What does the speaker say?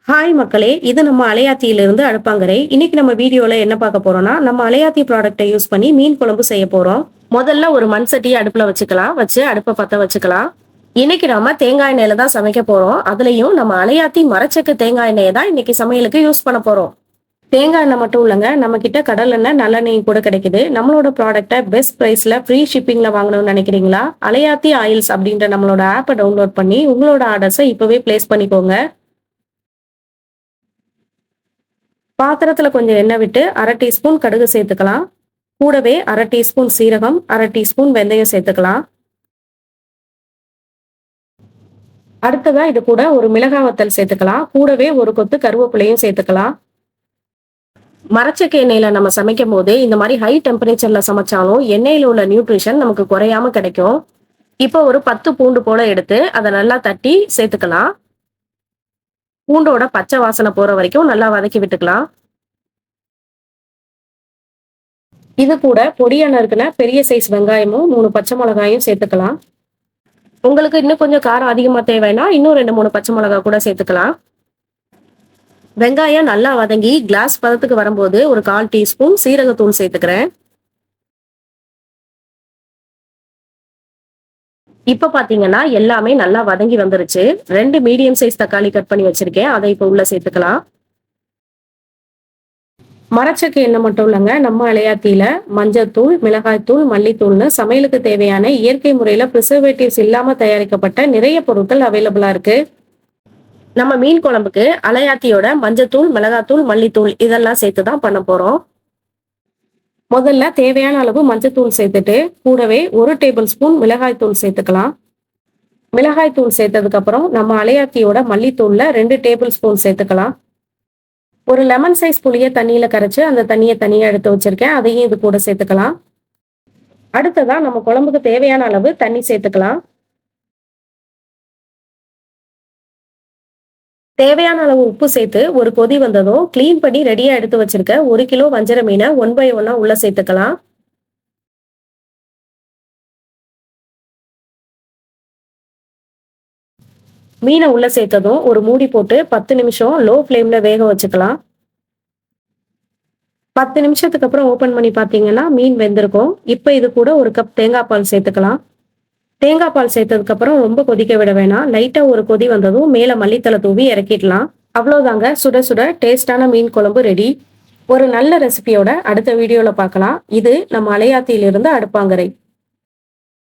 Hi மக்களே, இது நம்ம அலையாத்தியிலிருந்து அடுப்பாங்கரை. இன்னைக்கு நம்ம வீடியோல என்ன பார்க்க போறோம்னா, நம்ம அலையாத்தி ப்ராடக்ட்டை யூஸ் பண்ணி மீன் குழம்பு செய்ய போறோம். முதல்ல ஒரு மண் சட்டியை அடுப்புல வச்சுக்கலாம். வச்சு அடுப்பை பத்த வச்சுக்கலாம். இன்னைக்கு நாம தேங்காய் எண்ணெயில தான் சமைக்க போறோம். அதுலயும் நம்ம அலையாத்தி மரச்செக்கு தேங்காய் எண்ணெயை தான் இன்னைக்கு சமையலுக்கு யூஸ் பண்ண போறோம். தேங்காய் எண்ணெய் மட்டும் இல்லைங்க, நம்ம கிட்ட கடல் எண்ணெய் நல்லெண்ணெய் கூட கிடைக்குது. நம்மளோட ப்ராடக்ட்டை பெஸ்ட் பிரைஸ்ல ஃப்ரீ ஷிப்பிங்ல வாங்கணும்னு நினைக்கிறீங்களா? அலையாத்தி ஆயில்ஸ் அப்படின்ற நம்மளோட ஆப்பை டவுன்லோட் பண்ணி உங்களோட ஆர்டர்ஸை இப்பவே பிளேஸ் பண்ணிக்கோங்க. பாத்திரத்துல கொஞ்சம் எண்ணெய் விட்டு அரை டீஸ்பூன் கடுகு சேர்த்துக்கலாம். கூடவே அரை டீஸ்பூன் சீரகம், அரை டீஸ்பூன் வெந்தயம் சேர்த்துக்கலாம். அடுத்ததா இது கூட ஒரு மிளகாய் வத்தல் சேர்த்துக்கலாம். கூடவே ஒரு கொத்து கருவேப்பிலையும் சேர்த்துக்கலாம். மரச்செக்கு எண்ணெயில நம்ம சமைக்கும் போது இந்த மாதிரி ஹை டெம்பரேச்சர்ல சமைச்சாலும் எண்ணெயில உள்ள நியூட்ரிஷன் நமக்கு குறையாம கிடைக்கும். இப்போ ஒரு 10 பூண்டு போல எடுத்து அதை நல்லா தட்டி சேர்த்துக்கலாம். பூண்டோட பச்சை வாசனை போற வரைக்கும் நல்லா வதக்கி விட்டுக்கலாம். இது கூட பொடியா நறுக்குன பெரிய சைஸ் வெங்காயமும் 3 பச்சை மிளகாயும் சேர்த்துக்கலாம். உங்களுக்கு இன்னும் கொஞ்சம் காரம் அதிகமா தேவைன்னா இன்னும் 2-3 பச்சை மிளகாய் கூட சேர்த்துக்கலாம். வெங்காயம் நல்லா வதங்கி கிளாஸ் பதத்துக்கு வரும்போது ஒரு 1/4 டீஸ்பூன் சீரகத்தூள் சேர்த்துக்கிறேன். இப்ப பாத்தீங்கன்னா எல்லாமே நல்லா வதங்கி வந்துருச்சு. 2 மீடியம் சைஸ் தக்காளி கட் பண்ணி வச்சிருக்கேன். அதை இப்ப உள்ள சேர்த்துக்கலாம். மரச்செக்கு எண்ணெய் மட்டும் இல்லைங்க, நம்ம அலையாத்தியில மஞ்சத்தூள், மிளகாய்த்தூள், மல்லித்தூள்னு சமையலுக்கு தேவையான இயற்கை முறையில ப்ரிசர்வேட்டிவ்ஸ் இல்லாம தயாரிக்கப்பட்ட நிறைய பொருட்கள் அவைலபிளா இருக்கு. நம்ம மீன் குழம்புக்கு அலையாத்தியோட மஞ்சத்தூள், மிளகாத்தூள், மல்லித்தூள் இதெல்லாம் சேர்த்து தான் பண்ண போறோம். முதல்ல தேவையான அளவு மஞ்சத்தூள் சேர்த்துட்டு கூடவே 1 டேபிள் ஸ்பூன் மிளகாய்த்தூள் சேர்த்துக்கலாம். மிளகாய்த்தூள் சேர்த்ததுக்கு அப்புறம் நம்ம அலையாத்தியோட மல்லித்தூள்ல 2 டேபிள் ஸ்பூன் சேர்த்துக்கலாம். ஒரு லெமன் சைஸ் புளியை தண்ணியில கரைச்சு அந்த தண்ணியை தனியா எடுத்து வச்சிருக்கேன். அதையும் இது கூட சேர்த்துக்கலாம். அடுத்ததா நம்ம குழம்புக்கு தேவையான அளவு தண்ணி சேர்த்துக்கலாம். தேவையான அளவு உப்பு சேர்த்து ஒரு கொதி வந்ததும் கிளீன் பண்ணி ரெடியா எடுத்து வச்சிருக்க 1 கிலோ வஞ்சர மீனை 1 by 1 உள்ள சேர்த்துக்கலாம். மீனை உள்ள சேர்த்ததும் ஒரு மூடி போட்டு 10 நிமிஷம் லோ ஃப்ளேம்ல வேக வச்சுக்கலாம். 10 நிமிஷத்துக்கு அப்புறம் ஓபன் பண்ணி பார்த்தீங்கன்னா மீன் வெந்திருக்கும். இப்போ இது கூட ஒரு கப் தேங்காய் பால் சேர்த்துக்கலாம். தேங்காய் பால் சேர்த்ததுக்கு அப்புறம் ரொம்ப கொதிக்க விட வேணாம். லைட்டா ஒரு கொதி வந்ததும் மேல மல்லித்தலை தூவி இறக்கிடலாம். அவ்வளவுதாங்க, சுட சுட டேஸ்டான மீன் குழம்பு ரெடி. ஒரு நல்ல ரெசிபியோட அடுத்த வீடியோல பார்க்கலாம். இது நம்ம அலையாத்தியிலிருந்து அடுப்பாங்கரை.